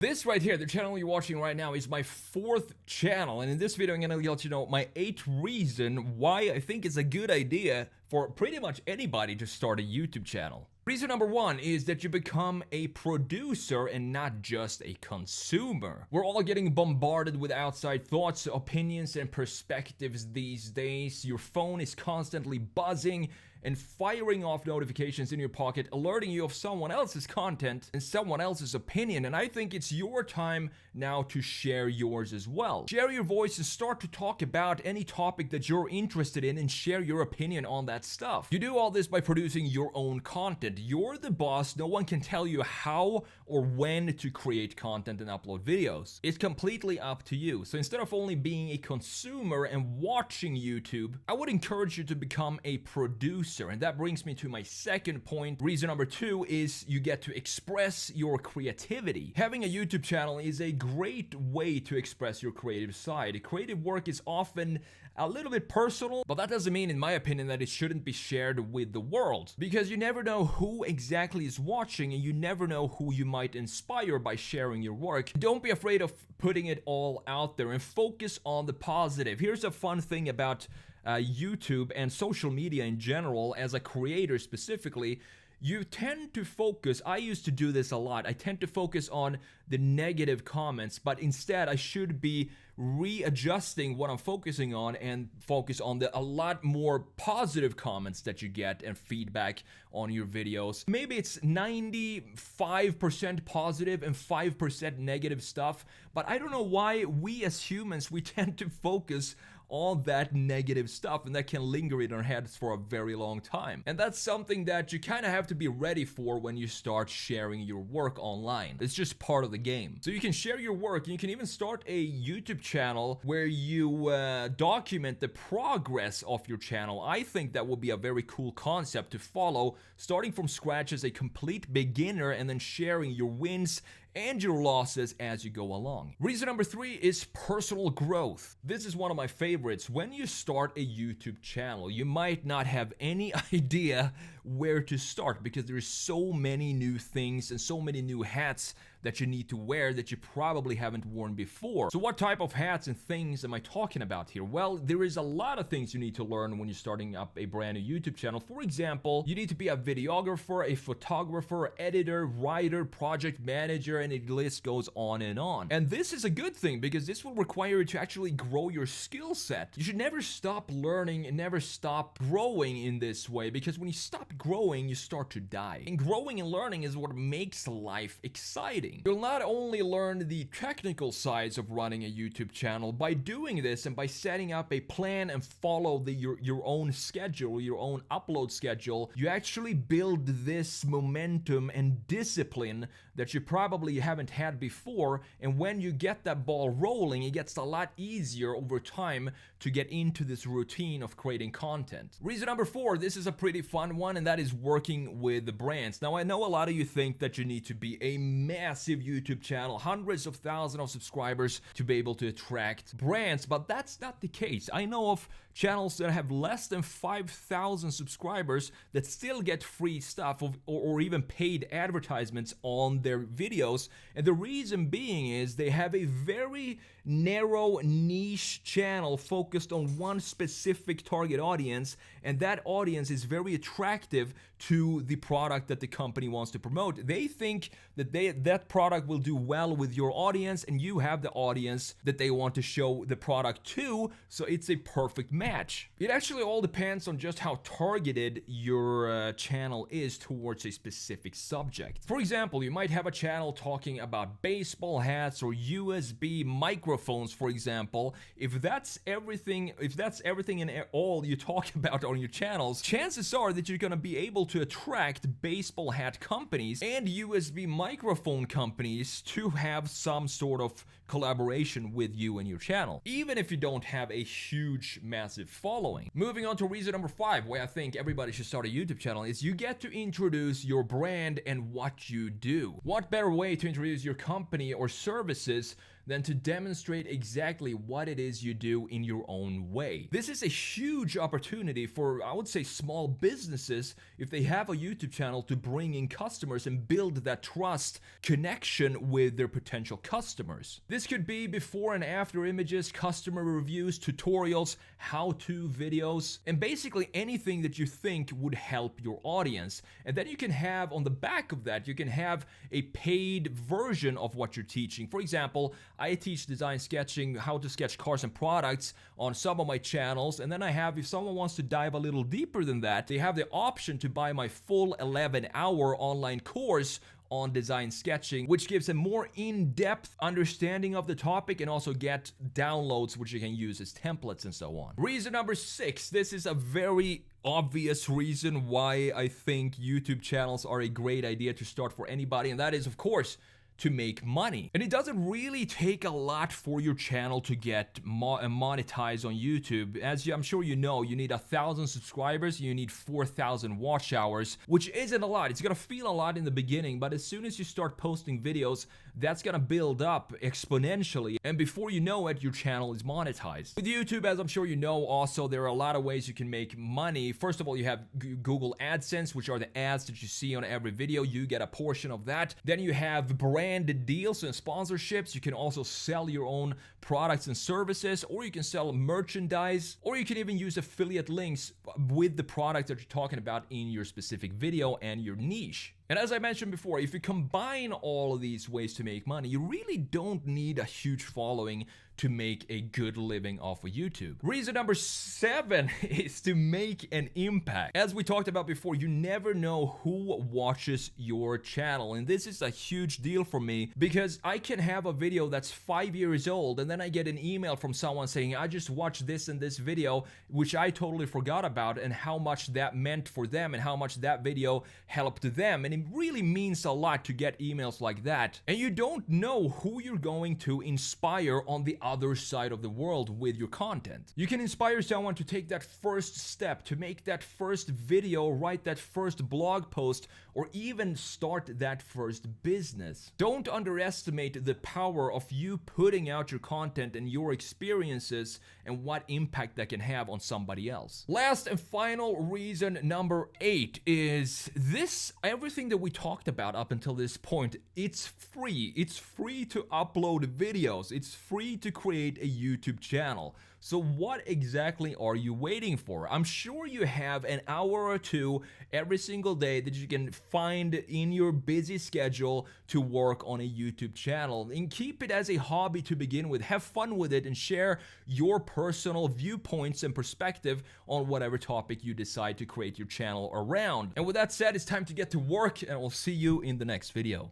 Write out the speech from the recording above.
This right here, the channel you're watching right now, is my 4th channel, and in this video I'm gonna let you know my 8th reason why I think it's a good idea for pretty much anybody to start a YouTube channel. Reason number 1 is that you become a producer and not just a consumer. We're all getting bombarded with outside thoughts, opinions, and perspectives these days. Your phone is constantly buzzing and firing off notifications in your pocket, alerting you of someone else's content and someone else's opinion. And I think it's your time now to share yours as well. Share your voice and start to talk about any topic that you're interested in and share your opinion on that stuff. You do all this by producing your own content. You're the boss. No one can tell you how or when to create content and upload videos. It's completely up to you. So instead of only being a consumer and watching YouTube, I would encourage you to become a producer. And that brings me to my second point. Reason number 2 is you get to express your creativity. Having a YouTube channel is a great way to express your creative side. Creative work is often a little bit personal, but that doesn't mean, in my opinion, that it shouldn't be shared with the world. Because you never know who exactly is watching, and you never know who you might inspire by sharing your work. Don't be afraid of putting it all out there and focus on the positive. Here's a fun thing about YouTube and social media in general, as a creator specifically. You tend to focus, I used to do this a lot, I tend to focus on the negative comments, but instead I should be readjusting what I'm focusing on and focus on the a lot more positive comments that you get and feedback on your videos. Maybe it's 95% positive and 5% negative stuff, but I don't know why we as humans, we tend to focus on that negative stuff, and that can linger in our heads for a very long time. And that's something that you kind of have to be ready for when you start sharing your work online. It's just part of the game. So you can share your work, and you can even start a YouTube channel where you document the progress of your channel. I think that would be a very cool concept to follow, starting from scratch as a complete beginner and then sharing your wins and your losses as you go along. Reason number 3 is personal growth. This is one of my favorites. When you start a YouTube channel, you might not have any idea where to start because there's so many new things and so many new hats that you need to wear that you probably haven't worn before. So what type of hats and things am I talking about here? Well, there is a lot of things you need to learn when you're starting up a brand new YouTube channel. For example, you need to be a videographer, a photographer, editor, writer, project manager, and the list goes on. And this is a good thing because this will require you to actually grow your skill set. You should never stop learning and never stop growing in this way, because when you stop growing, you start to die. And growing and learning is what makes life exciting. You'll not only learn the technical sides of running a YouTube channel. By doing this and by setting up a plan and follow your own schedule, your own upload schedule, you actually build this momentum and discipline that you probably haven't had before. And when you get that ball rolling, it gets a lot easier over time to get into this routine of creating content. Reason number 4, this is a pretty fun one, and that is working with the brands. Now, I know a lot of you think that you need to be a massive YouTube channel, hundreds of thousands of subscribers to be able to attract brands, but that's not the case. I know of channels that have less than 5,000 subscribers that still get free stuff or even paid advertisements on their videos, and the reason being is they have a very narrow niche channel focused on one specific target audience, and that audience is very attractive to the product that the company wants to promote. They think that that product will do well with your audience, and you have the audience that they want to show the product to, so it's a perfect match. It actually all depends on just how targeted your channel is towards a specific subject. For example, you might have a channel talking about baseball hats or USB microphones, for example. If that's everything and all you talk about on your channels, chances are that you're going to be able to attract baseball hat companies and USB microphone companies to have some sort of collaboration with you and your channel, even if you don't have a huge, massive following. Moving on to reason number 5, why I think everybody should start a YouTube channel, is you get to introduce your brand and what you do. What better way to introduce your company or services than to demonstrate exactly what it is you do in your own way. This is a huge opportunity for, I would say, small businesses if they have a YouTube channel to bring in customers and build that trust connection with their potential customers. This could be before and after images, customer reviews, tutorials, how-to videos, and basically anything that you think would help your audience. And then you can have on the back of that, you can have a paid version of what you're teaching. For example, I teach design sketching, how to sketch cars and products on some of my channels, and then I have, if someone wants to dive a little deeper than that, they have the option to buy my full 11-hour online course on design sketching, which gives a more in-depth understanding of the topic and also get downloads which you can use as templates and so on. Reason number 6, this is a very obvious reason why I think YouTube channels are a great idea to start for anybody, and that is, of course, to make money. And it doesn't really take a lot for your channel to get monetized on YouTube. As I'm sure you know, you need 1,000 subscribers, you need 4,000 watch hours, which isn't a lot. It's gonna feel a lot in the beginning, but as soon as you start posting videos, that's gonna build up exponentially, and before you know it, your channel is monetized. With YouTube, as I'm sure you know also, there are a lot of ways you can make money. First of all, you have Google AdSense, which are the ads that you see on every video. You get a portion of that. Then you have branded deals and sponsorships. You can also sell your own products and services, or you can sell merchandise, or you can even use affiliate links with the product that you're talking about in your specific video and your niche. And as I mentioned before, if you combine all of these ways to make money, you really don't need a huge following to make a good living off of YouTube. Reason number 7 is to make an impact. As we talked about before, you never know who watches your channel, and this is a huge deal for me because I can have a video that's 5 years old and then I get an email from someone saying, I just watched this and this video, which I totally forgot about, and how much that meant for them and how much that video helped them. And it really means a lot to get emails like that. And you don't know who you're going to inspire on the other side of the world with your content. You can inspire someone to take that first step, to make that first video, write that first blog post, or even start that first business. Don't underestimate the power of you putting out your content and your experiences and what impact that can have on somebody else. Last and final reason, number 8, is this: everything that we talked about up until this point, it's free. It's free to upload videos. It's free to create a YouTube channel. So what exactly are you waiting for? I'm sure you have an hour or two every single day that you can find in your busy schedule to work on a YouTube channel, and keep it as a hobby to begin with. Have fun with it and share your personal viewpoints and perspective on whatever topic you decide to create your channel around. And with that said, it's time to get to work, and we'll see you in the next video.